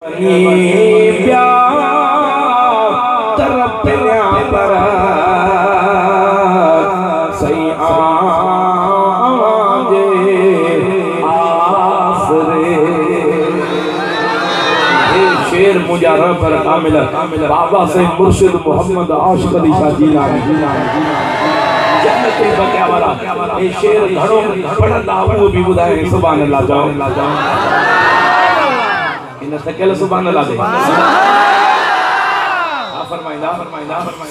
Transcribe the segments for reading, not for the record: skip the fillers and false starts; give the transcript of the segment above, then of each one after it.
प्यार तरफ पर सही आजे आसरे शेर मुजारा पर कामिल बाबा से मुर्शिद मोहम्मद आशिक अली शाह जीलानी जन्नत बकिया वाला ये शेर घणो पढ़ंदा वो भी ॿुधाए सुभान अल्लाह जाओ इन सकेल सुभान अल्लाह दे फरमाइंदा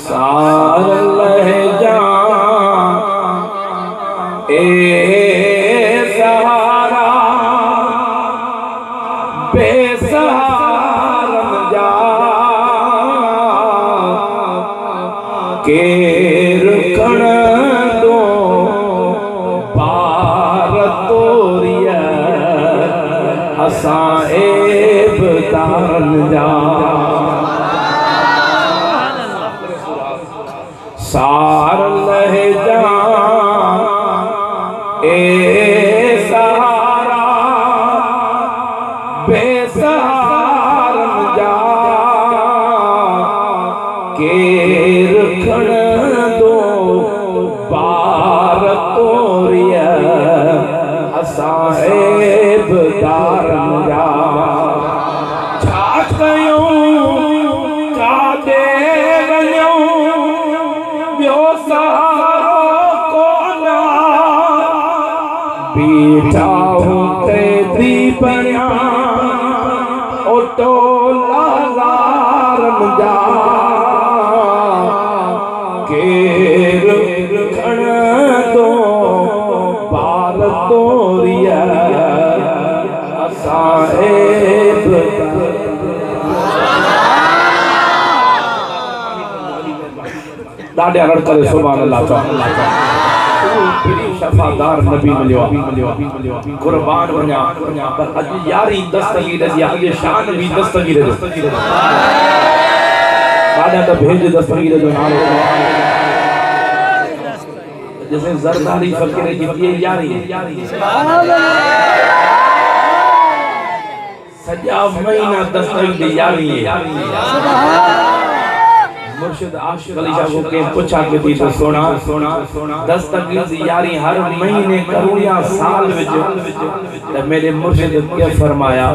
सार लहजा ए सहारा बेसहारन जा के रुकण दो पार तोरिया असां तारन जा सार लहजा ए सहारा बेसहारन जा के रखण दो पार तोरिया असां तारन जा दादे अरड़ करे सुभान अल्लाह शफादार नबी मिलियो कुर्बान वञा पर अज यारी दस्तगीर जी अज शान भी दस्तगीर जो दादा तो भेज दस्तगीर जो नालो जैसे जरदारी फकीर की ये यारी सजा महीना दस्तगीर यारी है मुर्शिद आशिक अली शाह को के पूछा के थी तो सोना दस्तगीर यारी हर महीने करूया साल विच मेरे मुर्शिद के फरमाया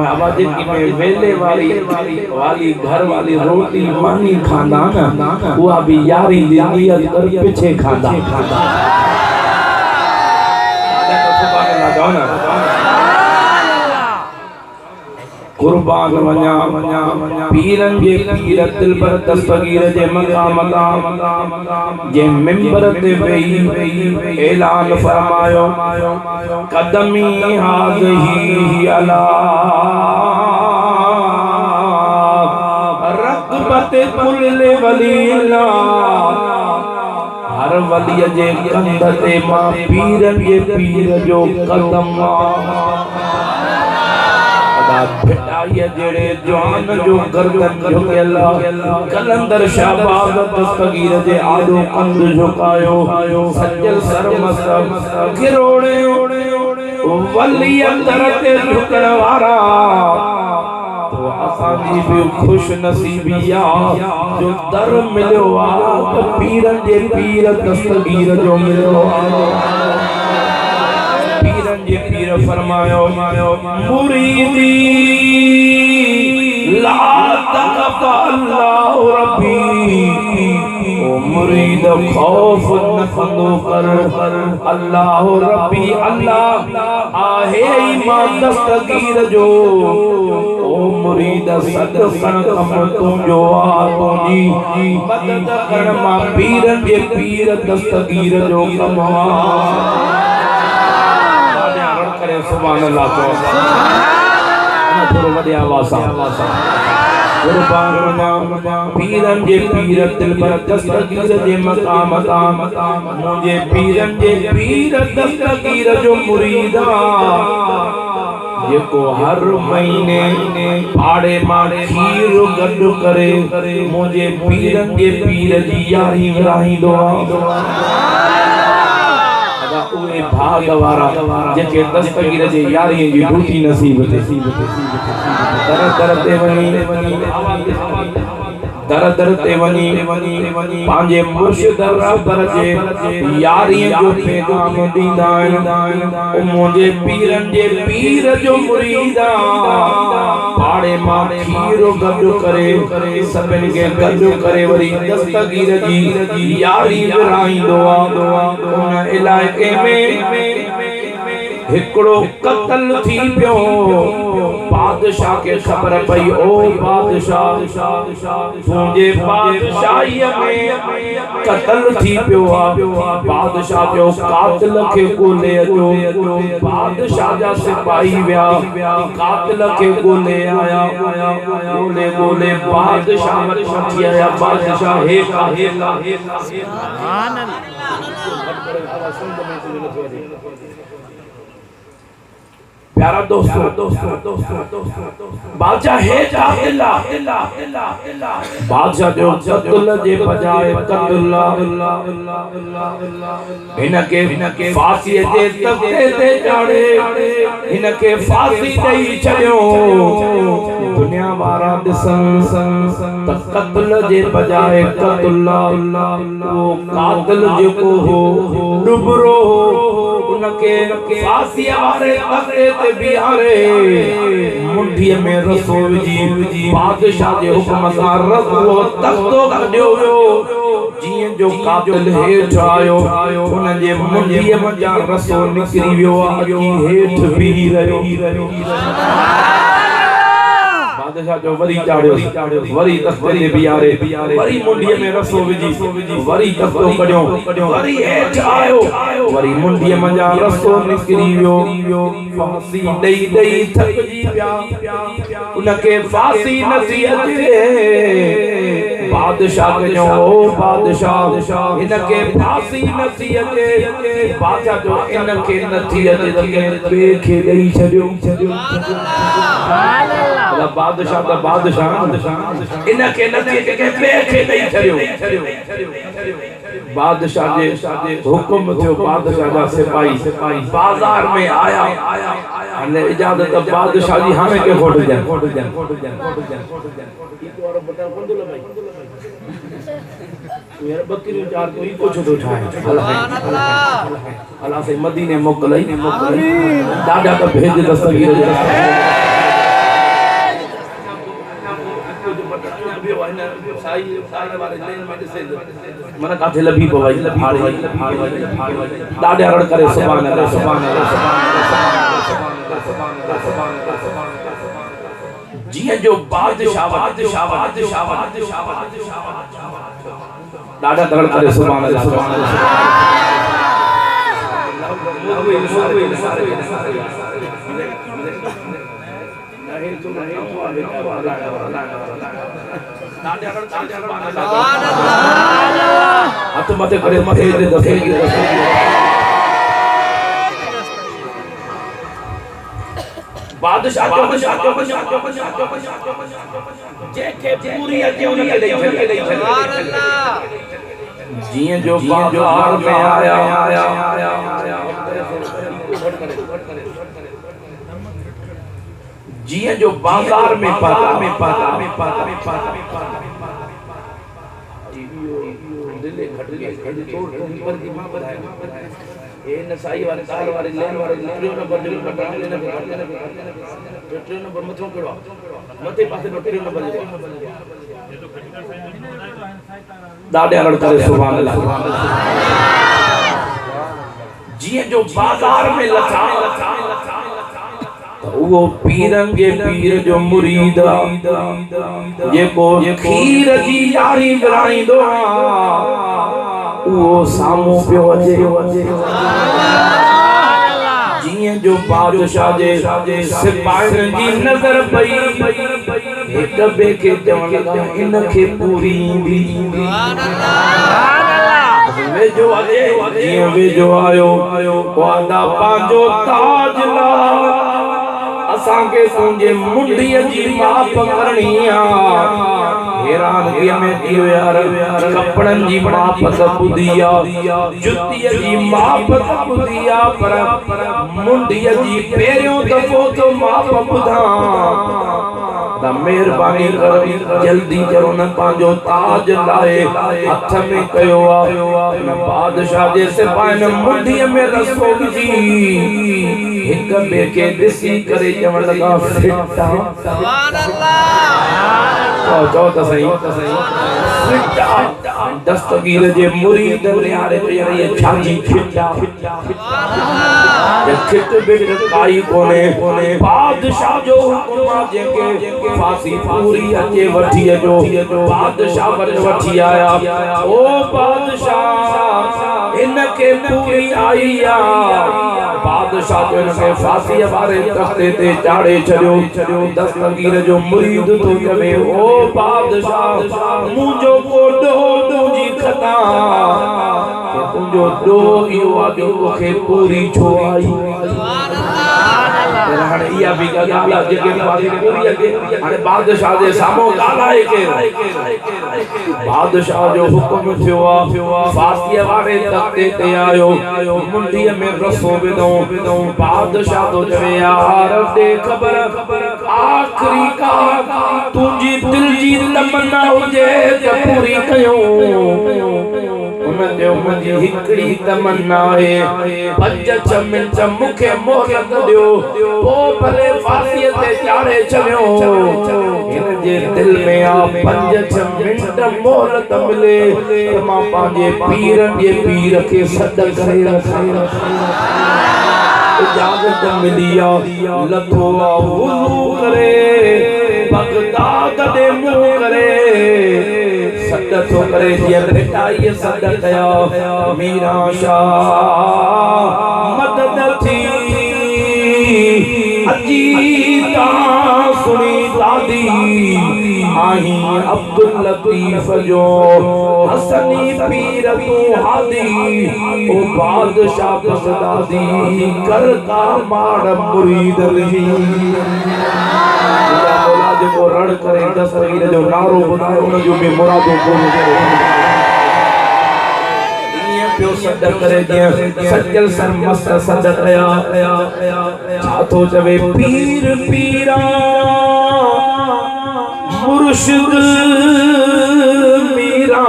आवाज की में वेले वाली घर वाली रोटी मानी खाना ना वो भी यारी दी नियत कर पीछे खाना सुभान अल्लाह जाओ ना कुर्बान वञा पीरन जे पीर दिल पर दस्तगीर जे मकाम जे मिंबर ते वेही ऐलान फरमायो कदमी हाज़ही अला रक़बत कुल वलीला हर वली जे कंध ते मां पीरन जे पीर जो कदम भिटाइए जेड़े जवान जो गर्दन झुकेल कलंदर शाहबाज दस्तगीर जे आदो कंद झुकायो सजल सर मस्तक किरोड़े वली अंदर ते झुकण वारा तो असां जी भी खुश नसीबिया जो दर मिलियो आ तो पीरन जे पीर दस्तगीर जो मिलियो ये पीर फरमायो मुरीदी ला तकफा अल्लाह रब्बी ओ मुरीद खौफ न कंदो कर अल्लाह रब्बी अल्लाह आहे ईमान दस्तगीर जो ओ मुरीद सदकन कम तुंजो आ तुंजी मदद कर मां पीरन जे पीर दस्तगीर जो कम सुभान अल्लाह थोड़ो वॾे आवाज़ सां कुर्बान वञा पीरन जे पीर दिल पर दस्तगीर जे मकाम मुंहिंजे पीरन जे पीर दस्तगीर जो मुरीद जेको हर महीने पाड़े माड़े खीर गॾु करे मुंहिंजे पीरन जे पीर जी यारी विराहींदो उहे भाग वारा जेके दस्तगीर जे यारी जी ढूठी नसीब ते दर ते वनी दर ते वनी पांजे मुर्शिद दर जे यारी जो पैगाम दींदा आहिनि मुंहिंजे पीरन जे पीर जो मुरीदा पाड़े मां खीरो गॾु करे सभिनि खे गॾु करे वरी दस्तगीर जी यारी विराईंदो आहे उन इलाइक़े में हिकड़ो कत्ल थी पियो बादशाह के खबर पई ओ बादशाह तुंहिंजे बादशाहीअ में कत्ल थी पियो बादशाह जो कातिल खे ॻोल्हे अचो बादशाह जा सिपाही विया कातिल खे ॻोल्हे आया ॻोल्हे बादशाह वठी आया बादशाह हे सुभान प्यारा दोस्तों बादशाह है बादशाह जो कत्ल जे बजाय कत्ल इनके फांसी जे तख्ते ते चाढ़े इनके फांसी ॾेई छॾियो दुनिया वारा ॾिसन त कत्ल जे बजाय कत्ल वो कातिल जेको हो डुबरो उनके फांसी वारे तख्ते ते बिहारे मुंडीअ में रसो विझी बादशाह जे हुक्म सां रसो तख्तो कढियो वियो जीअं जो कातिल हेठि आयो उन जे मुंडीअ मां रसो निकिरी वियो हेठि बीही रहियो बादशाह जो वरी चाढ़ियो वरी तख्ते ते बिहारे वरी मुंडीअ में रसो विझी वरी तख्तो कढियो वरी हेठि आयो वरी मुंडीअ मां रसो निकिरी वियो फांसी ॾेई थकिजी पिया उनके फांसी नथी अचे बादशाह जो बादशाह इनके फांसी नथी अचे बादशाह जो इनके नथी अचे ॿिए खे ॾेई छॾियो बादशाह दा बादशाह इनके नथी अचे ॿिए खे ॾेई छॾियो बादशाह जे हुक्म थियो बादशाह जा सिपाही बाजार में आया अने इजाजत बादशाह जी हाणे के फोट जाए यार बकरी चार कोई कुछ तो ठाए अल्लाह से मदीने मोकलई दादा का भेज दस्तगीर मन काथे लभी पवाई दादा रड़ करे सुभान अल्लाह सुभान जिए जो बादशाह दादा रड़ करे सुभान अल्लाह हाथ मथे करे मथे दे बादशाह जेके पूरी अचे उनके ॾेई सुभान अल्लाह जिए जो बाजार में आया जिए जो बाजार में ए नसाई वाले कार वाले लेन वाले ट्रेन नंबर जो कटाने लेने ट्रेन नंबर मथो कड़वा मथे पासे ट्रेन नंबर दादे अरड़ करे सुभान अल्लाह जिए जो बाजार में लथा वो पीरन के पीर जो मुरीद जेको खीर जी यारी विराईंदो वो सामो पियो अचे जिए जो बादशाह जे सिपाहियन जी नजर पई एक बे के चवण लगा इनखे पूरी वे जो अजे जिए वे जो आयो वादा पांजो ताज ला असां के तुंहिंजे मुंडीअ जी माप करणी आ हैरानगी में थियो यार कपड़न जी माप त ॿुधी आ जुतीअ जी माप त ॿुधी आ पर मुंडीअ जी पहिरियों दफ़ो तो माप ॿुधां त मेहरबानी कर जल्दी करो न पांजो ताज लाए हथ में कयो न बादशाह जे सिपाही मुंडीअ में रसो विझी हिक ॿिए खे ॾिसी करे चवण लॻा फिटा सुभान अल्लाह चओ त सही दस्तगीर जे मुरीद निहारे ये छाजी फिटा खिट बिट काई कोने बादशाह जो हुक्म जेके फांसी पूरी अचे वठी अचो बादशाह वठी आया ओ बादशाह इनके पूरी आई आ बादशाह जो इनके फांसी वारे तख्ते ते चाढ़े छड़ियो दस्तगीर जो मुरीद तो चवे ओ बादशाह मुंजो कोडो तुंजी खता के तुंजो दो इयो आगे तोखे पूरी छो आई हाणे इहा बि ॻाल्हि आहे जेके वारी पूरी अॻे हाणे बादशाह जे साम्हूं ॻाल्हाए के बादशाह जो हुक्म थियो आहे फांसीअ वारे तख्ते ते आयो मुंडीअ में रसो विधो बादशाह तो चवे यार दे ख़बर आखिरी का तुंहिंजी दिल जी तमन्ना हुजे त पूरी कयूं मुझे हिकड़ी तमन्ना है 5-6 मिनट मुखे मोहलत दियो ओ भले फांसी ते चाढ़े छड़ियो इन जे दिल में आ 5-6 मिनट मोहलत मिले त मां पांजे पीर जे पीर के सद करे इजाजत मिली आ लथो आ वुज़ू करे बगदाद दे मुंह करे सद तो करे जे बेटा ये सद कया मीरा शाह मदद थी अजीता सुनी दादी आही अब्दुल लतीफ जो हसनी पीर तू हादी ओ बादशाह बगदादी करता माड़ मुरीद रही को रण करे दस्तगीर जो नारो ॿुधाए उन जो बि मुरादो पूरो करे इए पियो सद करे जीअं सजल सरमस्त सद कया छा थो चवे पीर पीरा मुर्शिद मीरा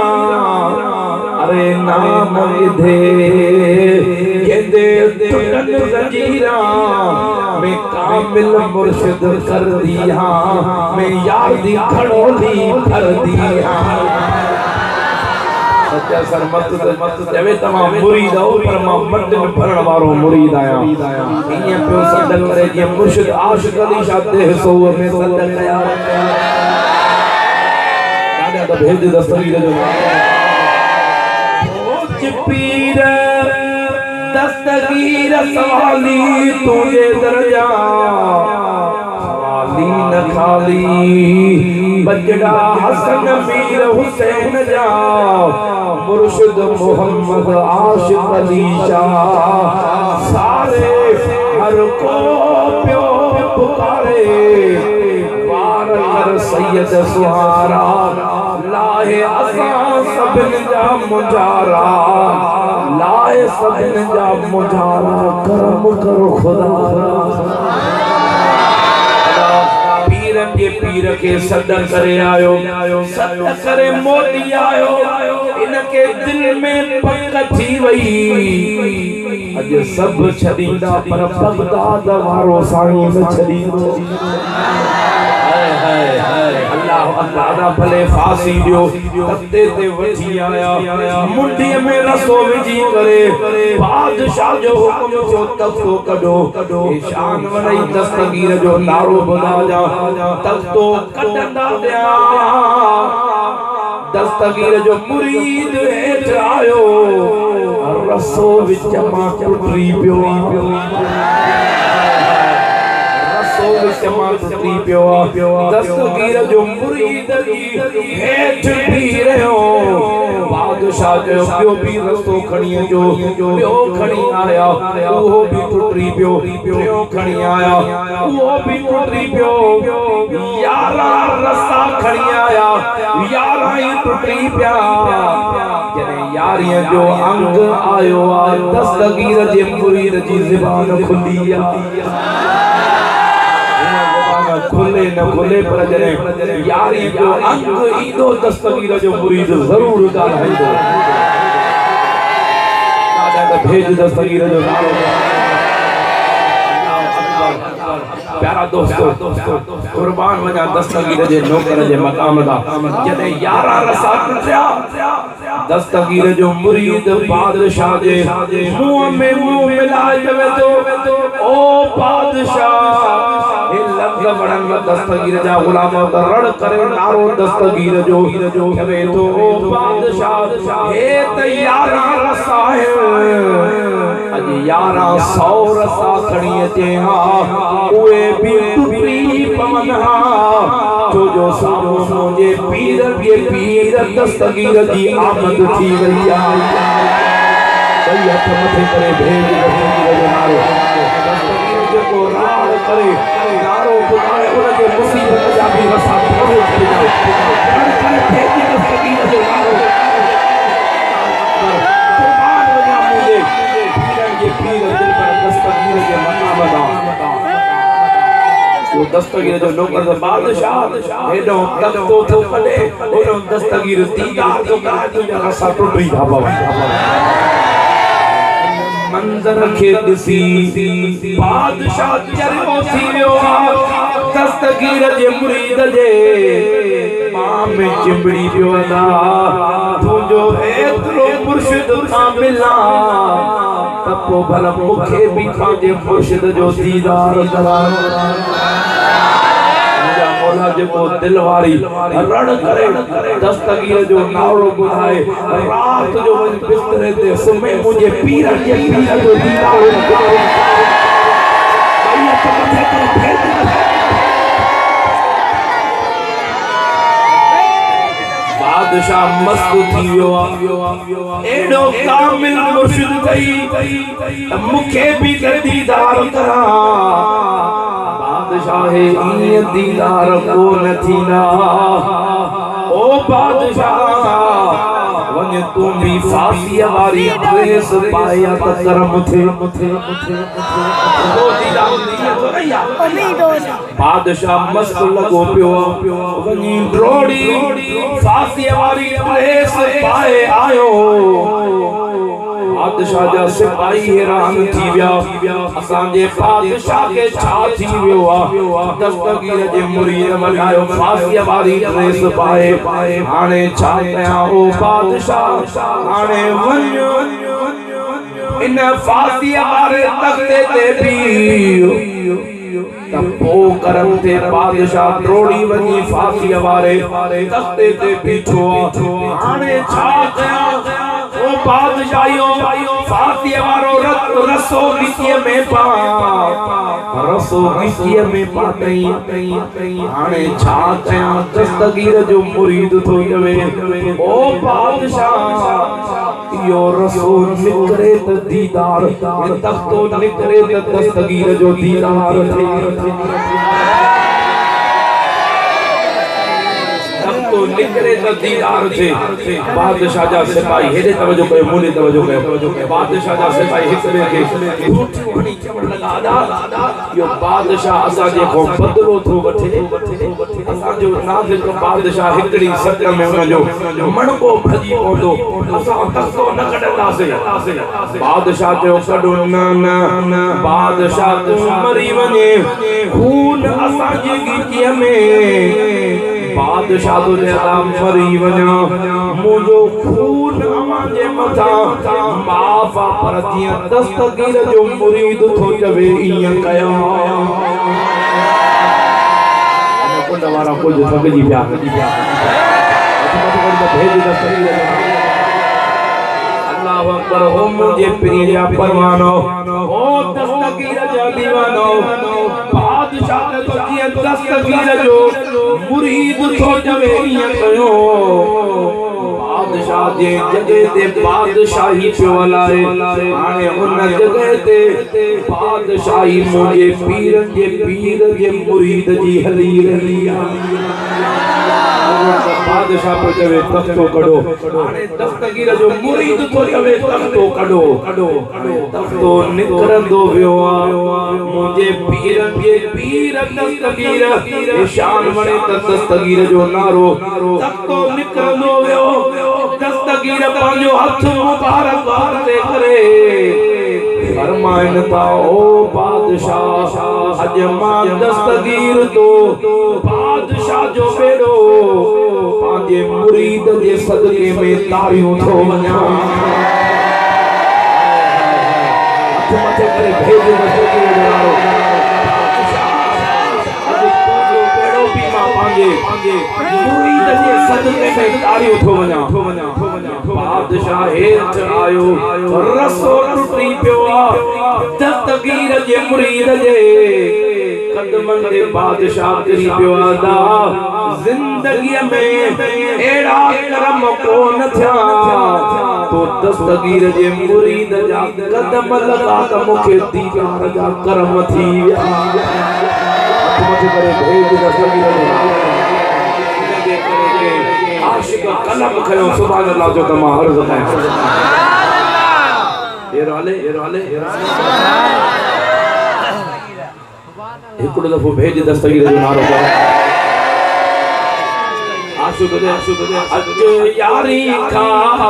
अरे नाम विधे केंदे टुटन जंजीरा मैं कामिल मुर्शिद कर दिया मैं यार दी खड़ोली कर दिया सच्चा सर मत चवे तमाम मुरीद हो पर मां मटन भरण वारो मुरीद आया इए पियो सद करे जे मुर्शिद आशिक अली शाह सो में सद कया दादा तो भेज दस्तगीर जो पीर दस्तगीर सवाली तुझे दरजा सवाली न खाली बजड़ा हसन मीर हुसैन जा मुर्शिद मोहम्मद आशिक अली शाह सारे हर को प्यो पुकारे पार कर सैयद सुहारा लाए असा सबन जा मुजारा लाए सबन जा मुजारा करम करो खुदा पीरन के पीर के सद करे आयो सद करे मोटी आयो इनके दिल में पक थी वई अज सब छदींदा पर बगदाद वारो साईं न छदींदो अल्लाह अल्लाह भले फांसी दियो तख्ते ते वठी आया मुंडीअ में रसो विझी करे बादशाह जो हुक्म जो तख्तो कढो शान वनई दस्तगीर जो नारो ॿुधा जा तख्तो कढंदा दिया दस्तगीर जो मुरीद हेठ आयो रसो विच मां टुटी पियो दस्तगीर जो मुरीद हेठ भी रहो बादशाह जो पियो भी रस्तो खणी जो पियो खणी आया वो भी टुटी पियो खणी आया वो भी टुटी पियो 11 रस्ता खणी आया 11 ही टुटी पिया जने यारियां जो अंग आयो दस्तगीर जे मुरीद जी ज़बान खुली खुले न खुले पर जने यारी जो अंग ईदो दस्तगीर जो मुरीद जरूर ॻाल्हाईंदो दादा भेज दस्तगीर जो नालो प्यारा दोस्तों कुर्बान वजा दस्तगीर जे नौकर जे मकाम दा जने 11 रसा टुटिया दस्तगीर जो मुरीद बादशाह जे मुंह में मुंह मिलाए वे तो ओ बादशाह ए लफ्ज वड़न दस्तगीर जा गुलाम रड़ करे नारो दस्तगीर जो वे तो ओ बादशाह हे तैयार रसा है अज 1100 रसा खणी अचे हा ओए भी टुटी पवन हा जो सामो मुझे पीर दस्तगीर जी आमद थी वई आ भई हथ मथे करे भेज दस्तगीर जो नारो दस्तगीर जो को राल करे नारो बुधाए उन जे मुसीबत जा भी रसा पूरो करे करे भेज दस्तगीर जो नारो कुर्बान वजा मुझे पीरन जे पीर दिल पर दस्तगीर जे मकाम दा वो दस्तगीर जो नौकर जो बादशाह हेडो तख्तो थो कढे ओनो दस्तगीर दीदार जो काटी रसा टुटी था मंजर खे ॾिसी बादशाह चरियो थी वियो दस्तगीर जे मुरीद जे मां में चिंबड़ी पियो अदा तुंहिंजो एतिरो मुर्शिद खां मिला त पोइ भला मूंखे बि पंहिंजे मुर्शिद जो दीदार करा मौला जेको दिल वारी रण करे दस्तगीर जो नालो बुधाए रात जो वञ बिस्तरे ते सुम्हे मुझे पीर जो दीदार बादशाह मस्त थी वियो एडो कामिल मुर्शिद थई मूंखे बि दीदार करा बादशाह ईअं दीदार को न थींदा ओ बादशाह वञ तूं बि फांसीअ वारी ड्रेस पाया त करम थे बादशाह मस्त लॻो पियो वञी ड्रोड़ी फांसीअ वारी ड्रेस पाए आयो बादशाह जा सिपाही हैरान थी विया असांजे बादशाह के छा थी वियो आ दस्तगीर जे मुरीद मनायो फांसीअ वारी ड्रेस पाए हाणे छा कयां ओ बादशाह हाणे वञो इन फांसीअ वारे तख्ते ते बीहो त पोइ करम थे बादशाह ड्रोड़ी वञी फांसीअ वारे तख्ते ते बीठो हाणे छा कयां ओ बादशाहियो फांसीअ वारो रसो मिटीअ में पा रसो मिटीअ में पा तई हाणे छा कयां दस्तगीर जो मुरीद थो चवे ओ बादशाह यो रसो निकरे त दीदार तख्तो निकरे त दस्तगीर जो दीदार तो निकरे त दीदार थे बादशाह जा सिपाही हेदे तवज्जो कयो मुने तवज्जो कयो बादशाह जा सिपाही हिकरे के वणी चवण लगा दादा यो बादशाह असा जे को बदलो थो वठे असा जो नाज़िक बादशाह हिकड़ी सत में उन जो मणको भजी पोंदो असा तख्तो न कढंदासे बादशाह जो कढो न बादशाह तू मरी वने खून असा जे गीतीअ में बादशाह तो नाम मरी वञा मुझो खून अमांजे मथा माफ़ पर जियां दस्तगीर जो मुरीद थो चवे इयां कया कुंड वारा कुछ थकजी पिया भेज दस्तगीर अल्लाह अकबर हो मुझे प्रिय परवानो ओ दस्तगीर जा दीवानो बादशाह तो जियां दस्तगीर जो मुरीद थो चवे इयां कयो बादशाह जे जगह ते बादशाही पियो हलाए हाणे उन जगह ते बादशाही मुझे पीर जे मुरीद जी हली रही बादशाह पे कवे तख्तो कढो हाणे दस्तगीर जो मुरीद तो कवे तख्तो कढो तख्तो निकरंदो वियो आ मुझे पीरन जे पीर दस्तगीर शान वणे त दस्तगीर जो नारो तख्तो निकरंदो वियो दस्तगीर पंहिंजो हथ मुबारक ते करे फरमाइन था ओ बादशाह अज मां दस्तगीर तो बादशाह जो बेड़ो पांजे मुरीद जे सदके में तारियूं थो वञा हथ मथे करे भेज दस्तगीर जो नारो अज तुंहिंजो बेड़ो भी मां पांजे मुरीद जे सदके में तारियूं थो वञा बादशाह हेठ आयो रसो टुटी पियो दस्तगीर जे मुरीद जे कदमन दे बादशाह करी पियो आदा जिंदगी में एड़ा करम कोन थया तो दस्तगीर जे मुरीद जा कदम लगा त मुखे दीदार जा करम थी विया मथे करे भेज दस्तगीर जे आशिक कलम खयो सुभान अल्लाह जो तमा अर्ज कया ये रोले एकड़ो दफो भेज दस्तगीर जो नारो कर आशिक दे अज यारी खा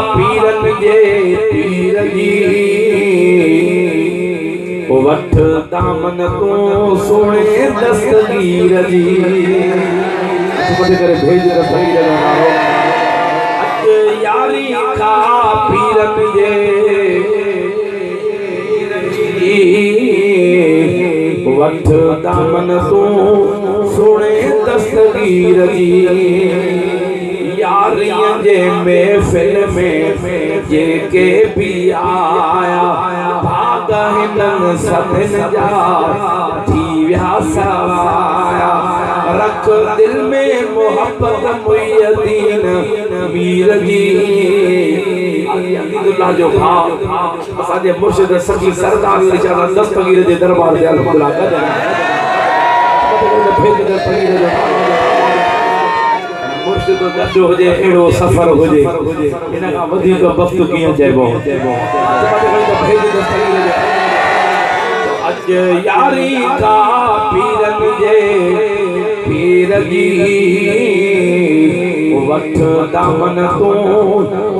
पीरन जे पीर जी ओ वठ दामन तो सोने दस्तगीर जी मथे करे भेज दस्तगीर जो नारो यारी खा पीरन जे वठ दामन तू सुने दस्तगीर जी यारियां जे महफिल में जेके भी आया भाग हिनन सभिन जा थी विया सवाया रख दिल में मोहब्बत मुयदीन मीर जी अब्दुल्लाह जो भाव असाजे मुर्शिद सखी सरदार इशारा दस्तगीर जे दरबार दे अल्लाह कर मुर्शिद गड्डो हुजे एड़ो सफर हुजे इना का वधी को वक्त किया चइबो अज यारी का पीरन जे पीर जी वठ दामन तो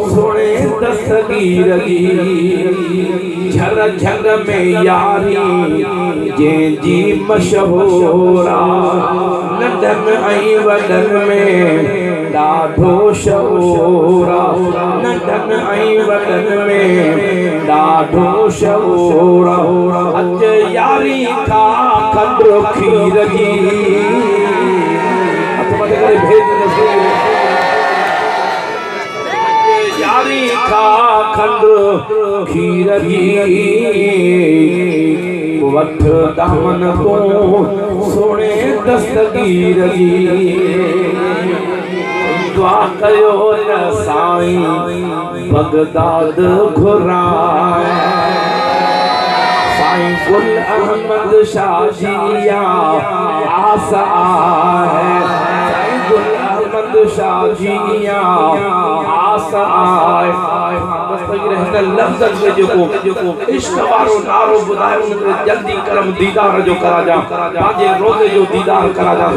सोने दस्तगीर जी झर झर में यारी जे जी मशहूरा नंदन आई वदन में डाढो शऊरा नंदन आई वदन में डाढो शऊरा अज यारी खा खंडो खीर जी भेज यारी खा खंड खीर जी वठ दामन को सोने दस्तगीर जी दुआ कयो न साईं बगदाद घुराए साईं गुल अहमद शाह जिया आसा है साईं गुल अहमद शाह जिया आसा है दस्तगीर हिन लफ्ज़न में जो इश्क वारो नारो बुधायो जल्दी करम दीदार जो करा जा पांजे रोज़े जो दीदार करा जा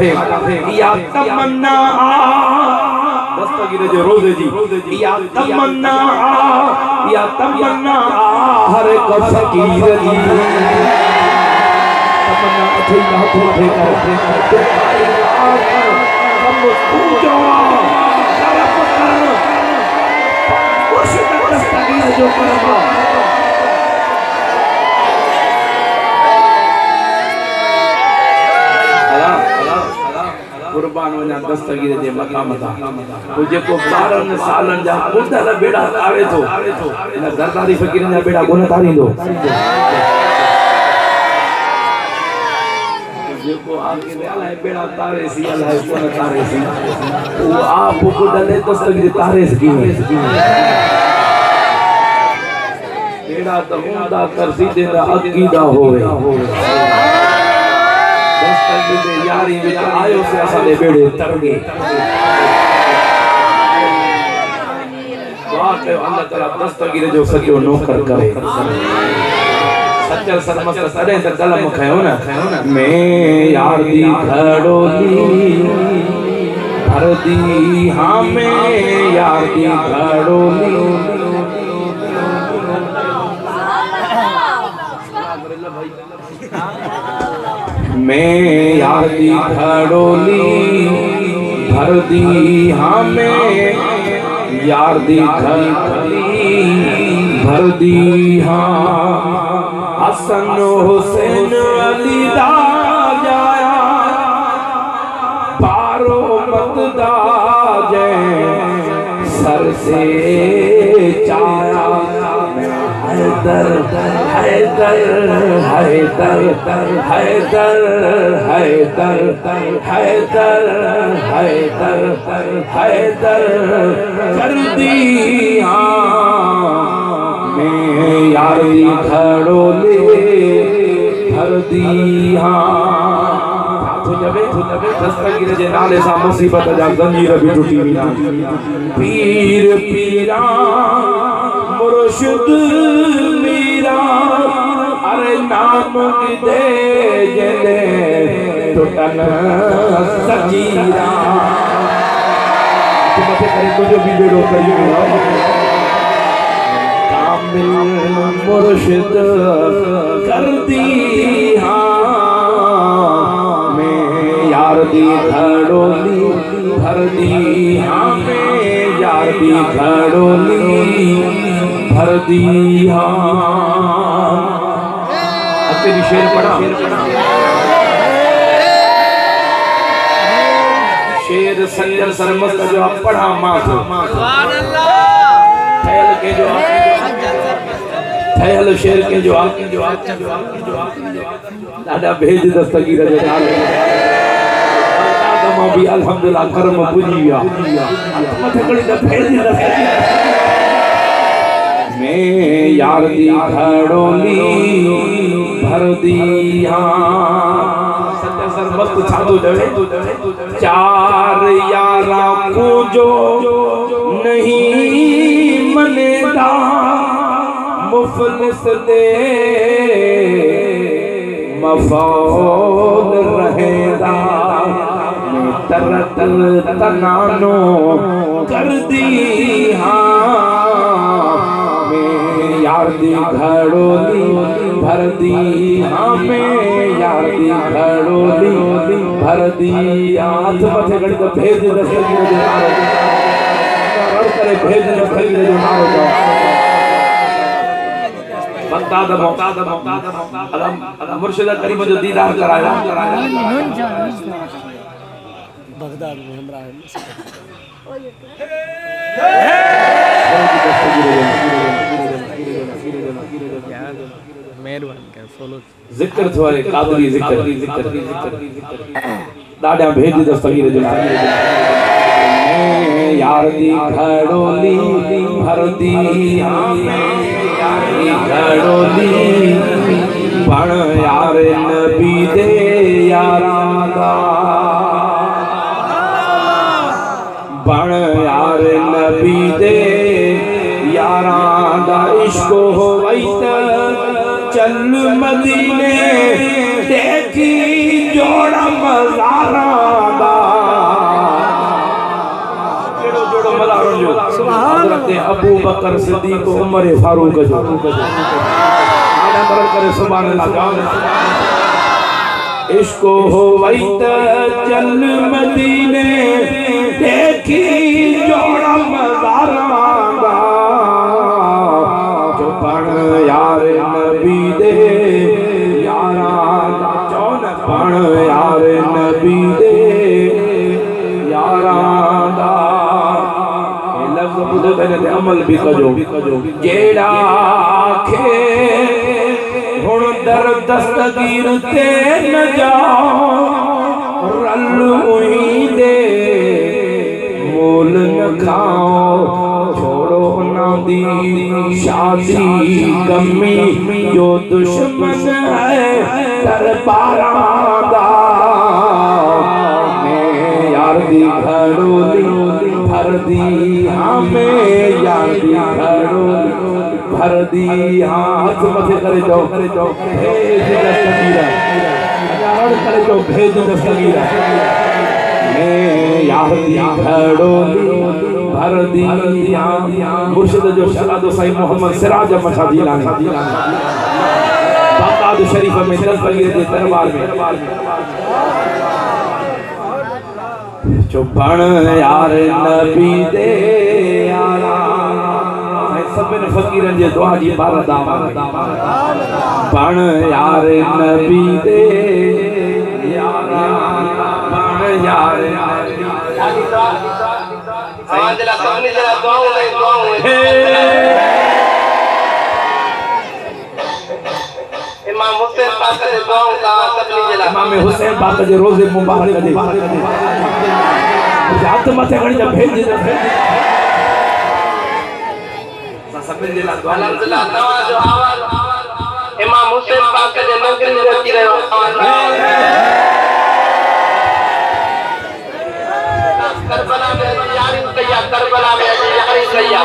या तमन्ना दस्तगीर जो रोज़े जी या तमन्ना हर एक फकीर जी तमन्ना अथई हाथ मथे कर हम पूजो तरफ कर मुर्शिद दस्तगीर जो करबा कुर्बान वना दस्तगीर जे मकाम था जेको 12 सालन जा ॿुधल बेड़ा तारे थो इन दरबारी फ़कीरन जा बेड़ा कोन तारींदो जेको आगे अलाए बेड़ा तारे सी अलाए कोन तारे सी वो आप ॿुधले दस्तगीर तारे सी बेड़ा त हूंदा कर सीधे अकीदा होवे दस्तगीर यारी विच आयो से असां बेड़े तर गए दुआ कयो अल्लाह ताला दस्तगीर जो सजो नौकर करे सच्चा सरमस्त सरे त कलम खयो न मैं यार दी घड़ोली भर दी हां मैं यार दी घड़ोली मैं यार दी घड़ोली भर दी हां मैं यार दी घड़ोली भर दी हां हसन हुसैन अली दा जाया पारो मत दा जय सर से चाया हैदर हैदर हैदर हैदर हैदर हैदर हैदर हैदर कर दी मैं यार दी घड़ोली भर दी दस्तगीर जे नाले सां मुसीबत जा ज़ंजीर भी टुटी विया पीर पीरा मुर्शिद मीरा अरे नाम दे जले टुटन सजीरा तुम मथे करे तुझो भी बेड़ो करी मुर्शिद कर दी मैं यार दी घड़ोली भर दी मैं यार दी घड़ोली भर दी अकेली शेर पढ़ा शेर संजर सरमस्त जो आप पढ़ा माँ फैल के जो फैल शेर के जो दादा भेज दस्तगीर जे नाले आदम भी अल्हम्दुलिल्लाह कर्म पुजी विया मथे कड़ी द भेज दस्तगीर मैं यार दी घड़ोली भर दी सत्य सरमस्त छादो जवे चार यारा को जो नहीं मनेदा मुफलिस दे मफौल रहेदा मैं तरतल तनानो कर दी मैं यार दी घड़ोली भर दी मैं यार दी घड़ोली भर दी हाथ मथे घड़ी तो भेज दस्तगीर जो नारो रड़ करे भेज दस्तगीर जो नारो मुर्शिद करीम जो दीदार कराया बगदाद में हमरा मेहरबान कर फॉलो जिक्र थोरे कादरी जिक्र दादा भेज दस्तगीर जो यार दी घड़ोली भर दी घड़ोली पण यार नबी दे यारां दा पण यार नबी दे यारां दा इश्क होवई त चल मदीने देखी जोड़ा मज़ारां दा जोड़ो मज़ारों जो हज़रत अबू बकर सिद्दीक़ उमर फारूक जो आला मरद करे सुभान अल्लाह इश्क होवई त चल मदीने देखी जोड़ा मज़ारां दा जो पण यार नबी दे यारां दा चौन पण यार नबी दे यारां दा लफ्ज़ ॿुधो त हिन ते अमल बि कजो जेड़ा खे हुण दर दस्तगीर ते न जाओ रल उही दे मोल न खाओ छोड़ो ना दी शादी कमी जो दुश्मन है दरबारां दा मैं यार दी घड़ोली भर दी हमें, यार दी घड़ोली भर दी। हाँ हाथ मथे करे जाओ भेज दस्तगीरा, यार करे जाओ भेज दस्तगीरा। मैं यार दी घड़ोली भर दी। मुर्शिद जो शहजादो साईं मोहम्मद सिराज अहमद शाह जिलानी बागदाद शरीफ में दस्तगीर के दरबार में चुपण यार नबी दे यारा सभिन फकीरन जे दुआ जी बारदाम पण यार नबी दे यारा पण यार जला सबने जला दुआओं इमाम हुसैन पाक के दुआओं का सबने जला इमाम हुसैन पाक के रोजे मुबारक दे हाथ मथे खड़ी जब भेज दे सबने जला दुआ अल्हम्दुलिल्लाह तवा जो आवाज इमाम हुसैन पाक के नगरी में रहती रहे करबला में यारी कया करबला में यारी कया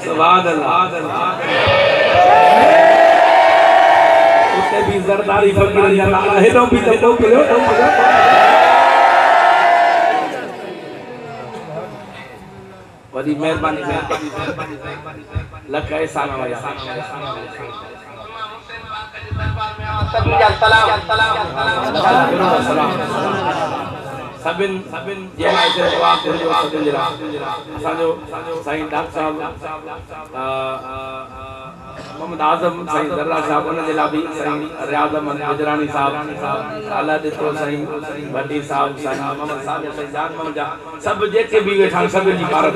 सुभान अल्लाह। उसने भी जरदारी फकीर या नाला है तो भी तो पिलो बड़ी मेहरबानी से लख ऐसा ना भैया सबिन जे माइसे दुआ करियो सबिन जरा असांजो साईं डॉक्टर साहब मोहम्मद आजम साईं दर्रा साहब उन जे ला भी साईं रियाज अहमद गुजरानी साहब अल्लाह दितो साईं भट्टी साहब साईं मोहम्मद साहब साईं जान मोहम्मद जा सब जेके भी वेठा सब जी भारत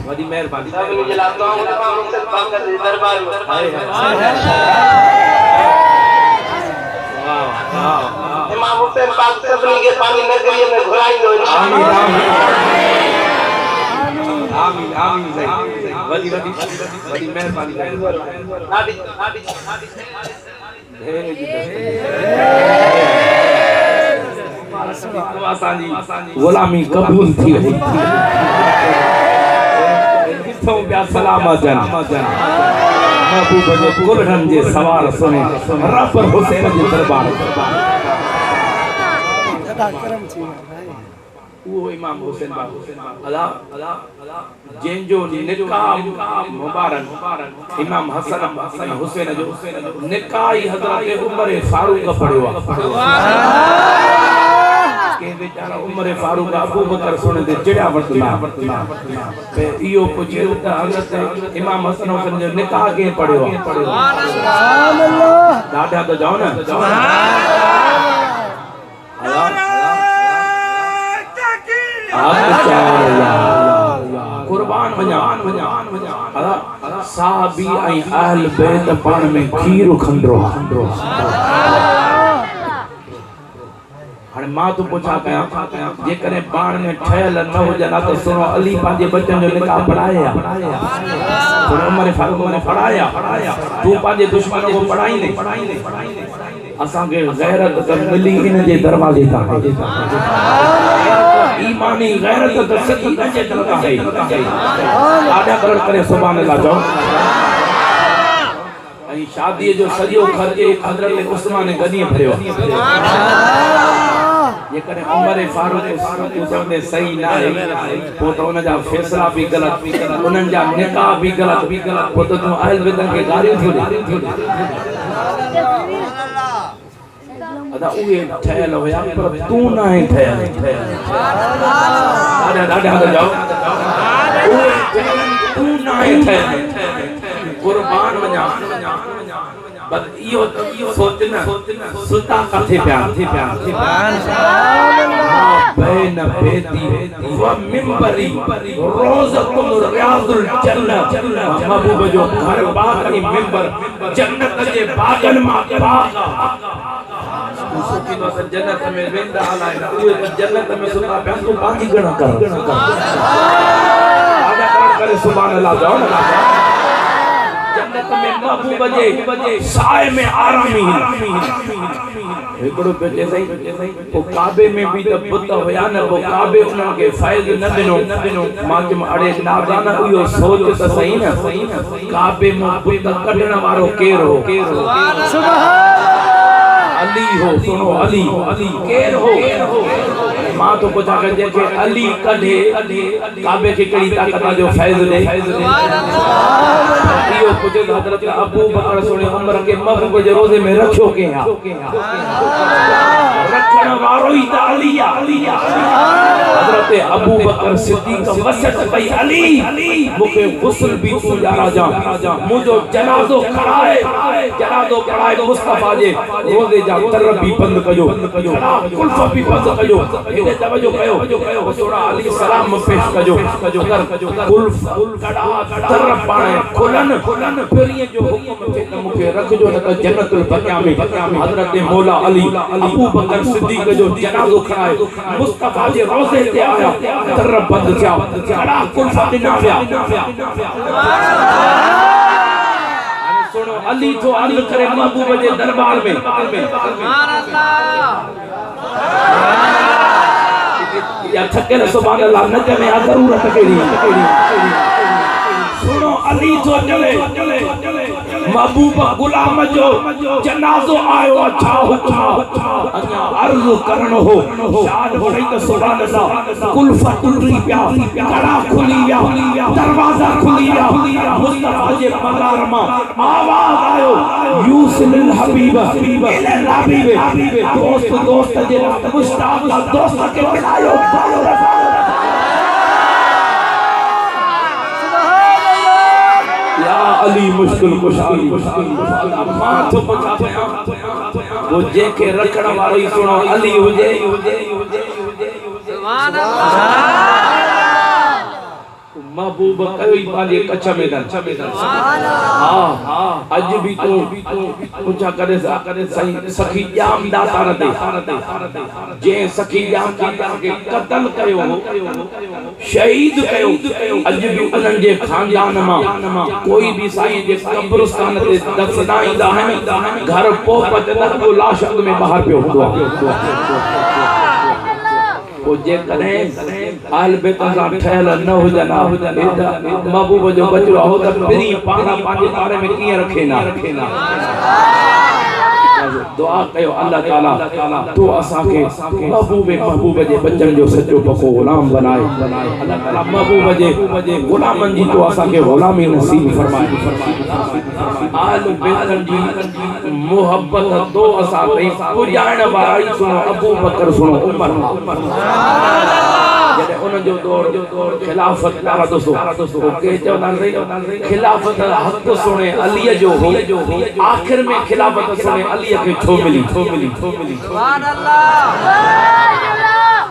वडी मेहरबानी सब जलाता हूं इमाम हुसैन पाक के दरबार में इमाम हुसैन पाक सबनी के पानी नगरी में घुराई दो आमीन आमीन आमीन वडी मेहरबानी गुलामी कबूल थी किथों पिया सलामतन महबूब जे कुलहन जे सवार सुने रब हुसैन जे दरबार वो इमाम हुसैन बाबू अला जैन जो निकाह मुबारक इमाम हसन हुसैन जो निकाह ही हजरत उमर फारूक पढ़ियो के बेचारा उमर फारूक अबू बकर सुने दे चिड़िया वरतना पे इयो पुछे त हजरत इमाम हसन हुसैन जो निकाह के पढ़ियो सुभान अल्लाह दादा तो जाओ ना कुर्बान वजान साहबी ऐं अहल बैत पाण में खीर खंडरो हाणे मां तो पुछा कया जे करे पाण में ठहल न हुजन तो सुनो अली पांजे बच्चन जो निकाह पढ़ाया सुनो उमर फारूक ने पढ़ाया तू पांजे दुश्मन को पढ़ाई नहीं असा के गैरत त मिली इन जे दरवाजे ता ईमानी गैरत त सदी जे दरवाजे है आडा करण करे सुभान अल्लाह जाओ ऐं शादी जो सजो खर्चे हजरत उस्मान गनी भरियो ये करे उमर फारूक चवंदे सही ना है पो तो उन जा फैसला भी गलत उनन जा निकाह भी गलत पो तो तू अहल बेदन के गारियो थियो अदा उहे ठहल होया पर तू ना है ठहल दादा जाओ उहे तू ना है ठहल कुर्बान वजा बस इयो सोचना सुता काथे प्यार बैन बेती व मिंबरी रोज़तुल रियाजुल जन्नत महबूब जो घर बागनी मिंबर जन्नत जे बागन मा बाग सुखी तो जन्नत में वेंदा आला है जन्नत में सुता प्यार तू बागी गण कर सुभान अल्लाह जाओ ना। जन्नत में महबूब जे साए में आरामी एकड़ो बेटे सही ओ काबे में भी त बुत होया न वो काबे उन के फायद न दिनो मां अड़े नादान उयो सोच त सही न काबे में बुत कढण वारो केर हो अली हो सुनो अली केर हो मां तो पुछा कर जे के अली कढे काबे के कड़ी ताकत जो फैज दे इयो पुछे हजरत अबू बकर सुने उमर के महबूब जे रोजे में रखियो के रखण वारो ही त अली हजरत अबू बकर सिद्दीक वसत भई अली मुके गुस्ल भी तू जा राजा मुजो जनाजो पढ़ाए मुस्तफा जे रोजे जा तरब भी बंद कजो कुल्फ भी बंद कजो इने तवज्जो कयो सोना अली सलाम पेश कजो अगर कुल्फ कड़ा तरब पाए खुलन फिरिए जो हुक्म थे त मुके रखजो न त जन्नतुल बकिया में हजरत मौला अली अबू बकर सिद्दीक जो जनाजो खड़ाए मुस्तफा जे रोजे ते आया तरब बंद थिया कड़ा कुल्फ दिना पिया सुनो अली तो अर्ज करे महबूब जे दरबार में सुभान अल्लाह या थकेल सुभान अल्लाह न में आ जरूरत केड़ी सुनो अली तो चले महबूब गुलाम जो जनाजो आयो अच्छा हुक्म अन्या अर्ज करनो हो शाद भई तो सुभान अल्लाह कुल्फ टुटी पिया कड़ा खुली विया दरवाजा खुली विया मुस्तफा जे मजार मां आवाज आयो यूसुल हबीब दोस्त जे मुश्ताक दोस्त के बनायो अली मुश्किल कुशाली मां तो पछा वो जे के रखण वालो ही सुनो अली हुजे सुभान अल्लाह महबूब कई पाजे कच्छ में हां अज भी तो पूछा करे सही सखी जाम दाता रते जे सखी जाम के कत्ल कयो शहीद कयो अज भी उनन जे खानदान मां कोई भी साईं जे कब्रिस्तान ते दफना ईंदा आहिनि घर पोपट न को लाश अग में बाहर पियो हुंदो ओ जे कने आल बेतजा ठहल न हुजना महबूब जो बचड़ो हो त पिरी पाना पांजे पारे में किए रखे ना दुआ कयो अल्लाह ताला तो असा के महबूब जे बच्चन जो सच्चो पको गुलाम बनाए अल्लाह ताला महबूब जे गुलामन जी तो असा के गुलामी नसीब फरमाए आल बेतन जी मोहब्बत दो असा पे पुजाण वाली सुनो अबू बकर सुनो उमर जदे उन जो दौर खिलाफत तारा दोस्तों के चवना खिलाफत हक सुने अली जो हो आखिर में खिलाफत सुने अली के छो मिली सुभान अल्लाह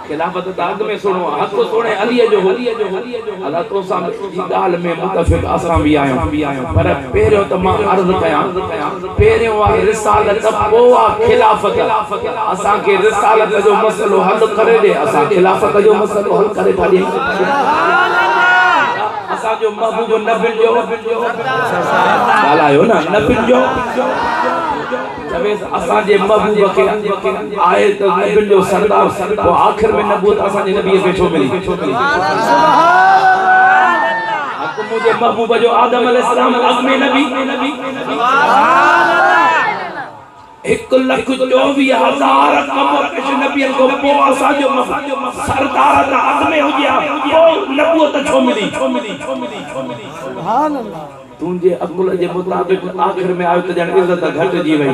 खिलाफत दाग में सुनो हक सुने अली जो हो अल्लाह तो साम गाल में मुतफिक असा भी आयो पर पेरो त मां अर्ज कया पेरो वा रिसालत पोवा खिलाफत असा के रिसालत जो मसलो हल करे दे असा खिलाफत जो मसलो हल करे थाडी असा जो महबूब नबी जो गालायो ना नबी जो जबे असा जे महबूब के आए तो नबी जो सरदार वो आखिर में नबूत असा जे नबी के छो मिली सुभान अल्लाह मुझे महबूब जो आदम अलैहिस्सलाम अग में नबी सुभान अल्लाह 1,24,000 कमर के नबियन को पोवा साजो सरदार ता अग में हो गया वो नबूत छो मिली सुभान अल्लाह तुझे अकुल जे मुताबिक आखिर में आयो त जन इज्जत घट जी वई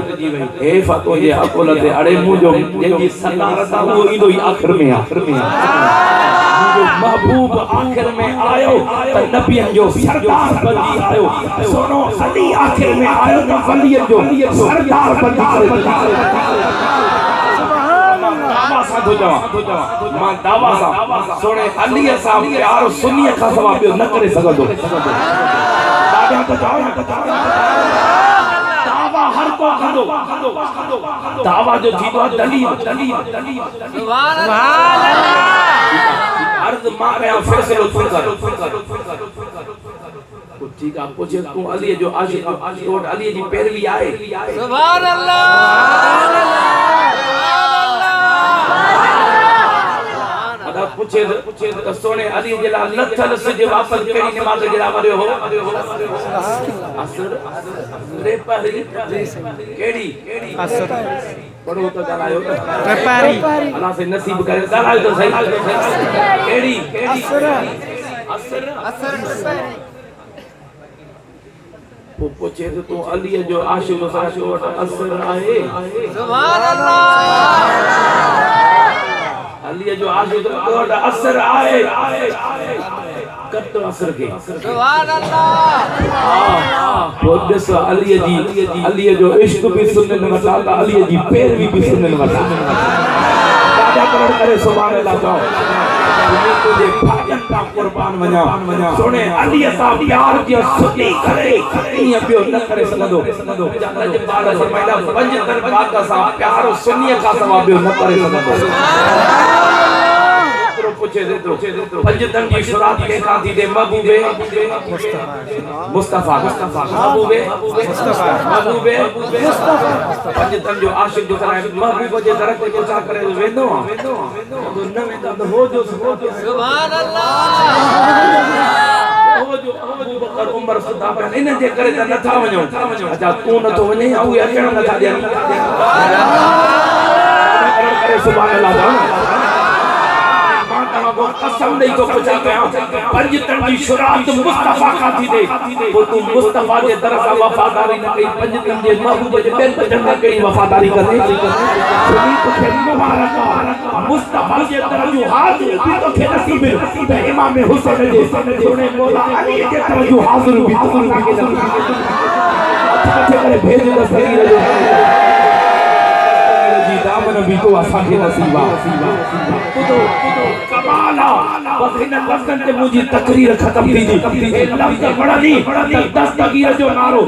हे फतो जे अकुल ते अड़े मुजो जेकी सरदार ता वो ईंदो ही आखिर में महबूब आखिर में आयो त नबियन जो सरदार बनी आयो सुनो अली आखिर में आयो त वलियन जो सरदार बनी दावा सा हो जावा मां दावा सा सुने अली सा प्यार सुन्नी का सवा पियो न करे सकदो दादा तो जाओ दावा हर को खंदो दावा जो थीदो दलील सुभान अल्लाह अर्ज मां कया फैसलो कर ठीक है पूछे तू अली जो आशिक तो अली जी पैरवी आए सुभान अल्लाह अदा पूछे तो सोने अली जला लथल से वापस केड़ी नमाज जला वरियो हो असर रे पहरी केड़ी असर पढ़ो तो दलायो पैरी अल्लाह से नसीब करे दलायो तो सही केड़ी असर असर वो पूछे तो तू अली जो आशिक असर आए सुभान अल्लाह अली जो आशिक तो असर आए कत असर के सुभान अल्लाह वो दस अली जो इश्क भी सुनने न बताता अली जी पैरवी भी सुनने न बताता दादा करण करे सुभान अल्लाह जाओ तुझे भाजन का कुर्बान वञा सोने अली सा प्यार जो सुनी करे इया पियो न करे सगदो जज बाल फरमाइला पंज दरबार का सा प्यार सुनिए का सवा पियो न करे सगदो पूछे दे तो पंज तन की शुरात के का थी दे महबूबे मुस्तफा महबूबे मुस्तफा पंज तन जो आशिक जो कराए महबूब जे दर को छा करे वेंदो तो न वेंदा तो हो जो सुभान अल्लाह हो जो अबू बकर उमर सदाब इन जे करे त नथा वणो अच्छा तू न तो वणे आ उहे अचण नथा ॾियनि करे सुभान अल्लाह कसम नहीं तो पूछा गया पंज तन की शुरात मुस्तफा का थी दे वो तू मुस्तफा के दर का वफादारी न कई पंज तन जे महबूब जे बेन पजन न कई वफादारी करे सुनी तो खेली मुबारक मुस्तफा के दर जो हाजिर भी तो खे नसीब है इमाम हुसैन जे सोने मौला अली के दर जो हाजिर भी तो के नसीब अच्छे करे भेज दे सही जी दामन भी तो असा के नसीबा तो कमाला बस इन लफ्ज़न ते मुजी तकरीर खत्म थी ए लफ्ज़ बड़ा नहीं दस्तगीर जो नारो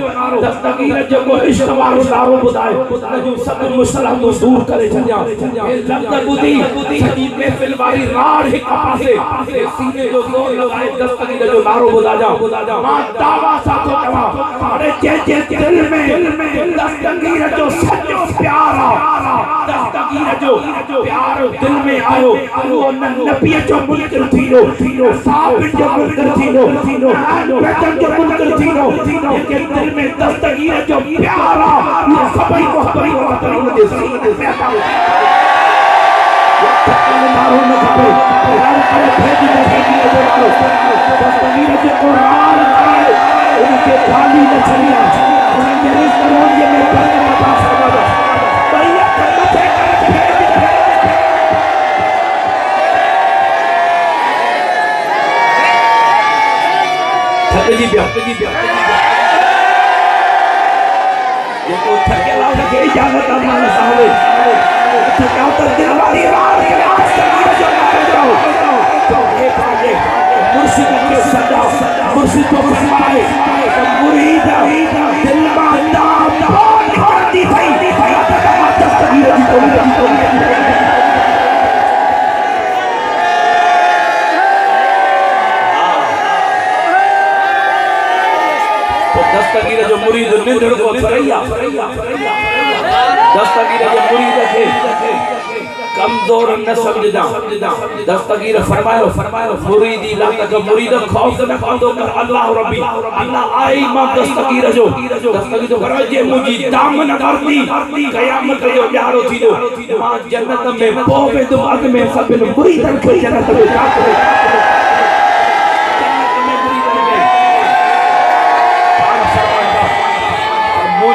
दस्तगीर जो को इश्क वारो नारो बुधाए जो सब मुश्किलां तो दूर करे छया ए लफ्ज़ बुधी सजी महफिल वाली राड़ हिक पासे सीने जो जोर लगाए दस्तगीर जो नारो बुधा जा मां दावा सा तो कवा अरे जे दिल में दस्तगीर जो सच्चो प्यार दस्तगीर जो प्यार दिल में आयो वो नबी जो मुनकर थीनो साबित जो मुनकर थीनो बेटन जो मुनकर थीनो के दिल में दस्तगीर जो प्यार ये सभी को हबरी को बताऊं दे सीने में आता मारो न खबे यार करे भेज दे मारो दस्तगीर जो कुरान आए उनके खाली न चलिया उनके रिश्तों ये में बता सकता भैया कमते थक जी बिया ये तो थके लाओ के इजाजत अमान साहब तो क्या तो दिल वाली रात के आज तक जो जाओ तो एक आगे मुर्शिद के सदा मुर्शिद को फरमाए मुरीद दिल में नाम करती थी दस्तगीर दस्तगीर जो मुरीद निंदड़ को थरैया दस्तगीर जो मुरीद थे कमजोर न समझदा दस्तगीर फरमायो मुरीदी ला तक मुरीद खौफ न कंदो कर अल्लाह रब्बी अल्लाह आई मां दस्तगीर जो फरमायो जे मुजी दामन करती कयामत जो न्यारो थीदो मां जन्नत में पोवे तो अग में सब मुरीदन खे जन्नत में जाके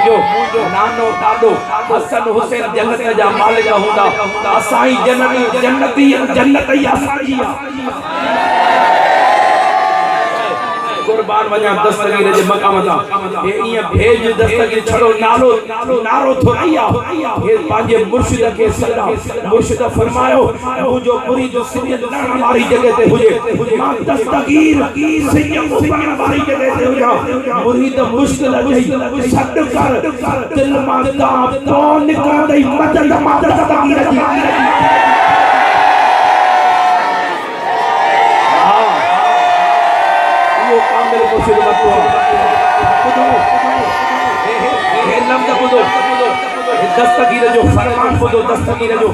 नानो दादो हसन हुसैन जन्नत जा मालिक हुंदा असाई जन्नती असाई कुर्बान वजा दस्तगीर जे मकाम ता ए इया भेज दस्तगीर छड़ो नारो थोड़िया ए पांजे मुर्शिद के सदा मुर्शिद फरमायो मुजो मुरीद सियत लण वाली जगह ते हुजे मां दस्तगीर सियत बन वाली जगह ते हुजा मुरीद मुश्किल जई छड कर दिल मां दा तो निकल दई मदद मां दस्तगीर जी वो कामिल मुर्शिद मत खुदो हे लफ्ज़ खुदो दस्तगीर जो फरमान खुदो दस्तगीर जो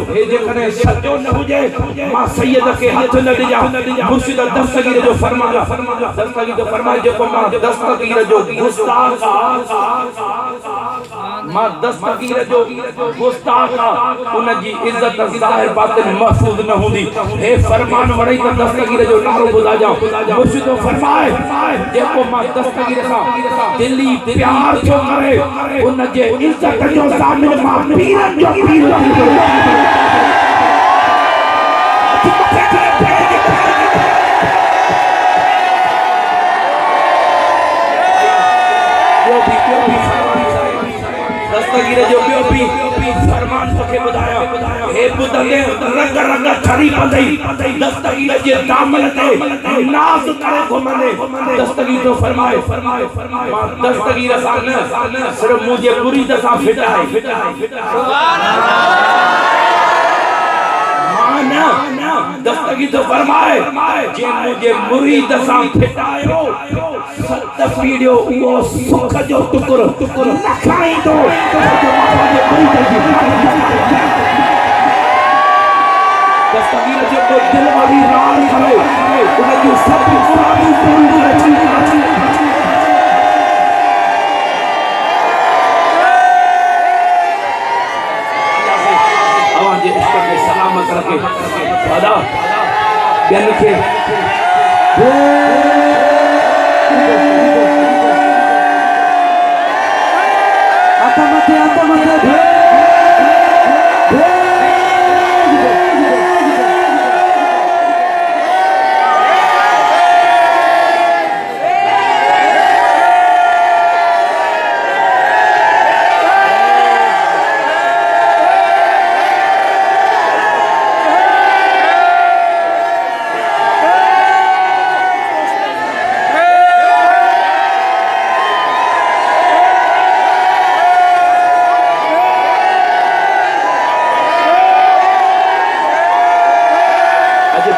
हे जेकने सजो न हुजे मां सैयद के हाथ न ॾिजा मुर्शिद दस्तगीर जो फरमान दस्तगीर जो फरमान जेको मां दस्तगीर जो गुस्ताख मां दस्तगीर जो गुस्ताख उन जी इज्जत ज़ाहिर बातिन महफूज न हुंदी हे फरमान वड़ई त दस्तगीर जो नारो ॿुधा जा मुर्शिद फरमाए जेको मां दस्तगीर सां दिली प्यार छो करे उन जे इज्जत जो सामने मां पीरन जो पीर दस्तगीर जो बियो भी फरमान तोखे ॿुधाया हे ॿुधंदे रग रग छड़ी पई दस्तगीर जे दामन ते नाज़ करे घुमंदे दस्तगीर जो फरमाए मां दस्तगीर सां न सिर्फ मुझे मुरीद सां फिटाए सुभान अल्लाह मां दस्तगीर जो फरमाए जे मुझे मुरीद सां फिटायो सत पीड़ियो उहो सुख जो टुकुर न खाईंदो दस्तगीर जेको दिल वारी रान करे उन जो सब मुरादूं पूरी करे अल्लाह जे इश्क के सलामत रखे वादा ॿियनि खे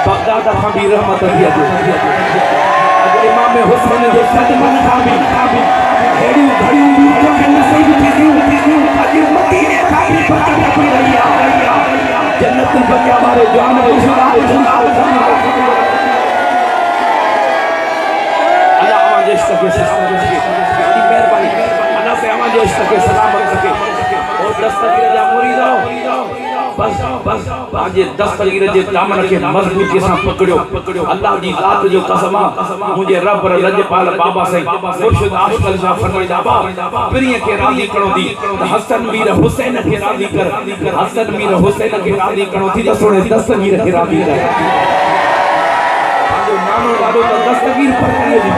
बगदाद खां भी रहमत थी अॼु इमाम हुसैन जे सदमन खां भी हेड़ियूं घड़ियूं मूंखे नसीब थींदियूं अॼु मदीने खां भी बरकत थी रही आहे जन्नत बगिया वारे जान अल्लाह आवाज़ इश्क के मेहरबानी अल्लाह से आवाज़ इश्क के सलामत रखे और दस्तगीर जा मुरीद बस बाजे दस्तगीर जे दामन के मजबूती से पकड़ियो अल्लाह दी जात जो कसम मुझे रब रजपाल बाबा से मुर्शिद आशिक शाह फरमाइदा बाबा प्रिय के राजी करो दी हसन मीर हुसैन के राजी कर हसन मीर हुसैन के राजी करो थी तो सोने दस्तगीर के राजी कर जो नानो वालो तो दस्तगीर पर करे दी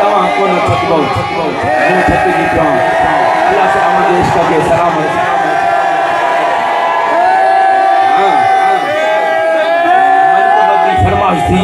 तवा को न थकबो वो थकी दी अल्लाह से हमारे इश्क के सलामत मन को बदी फरमाइश थी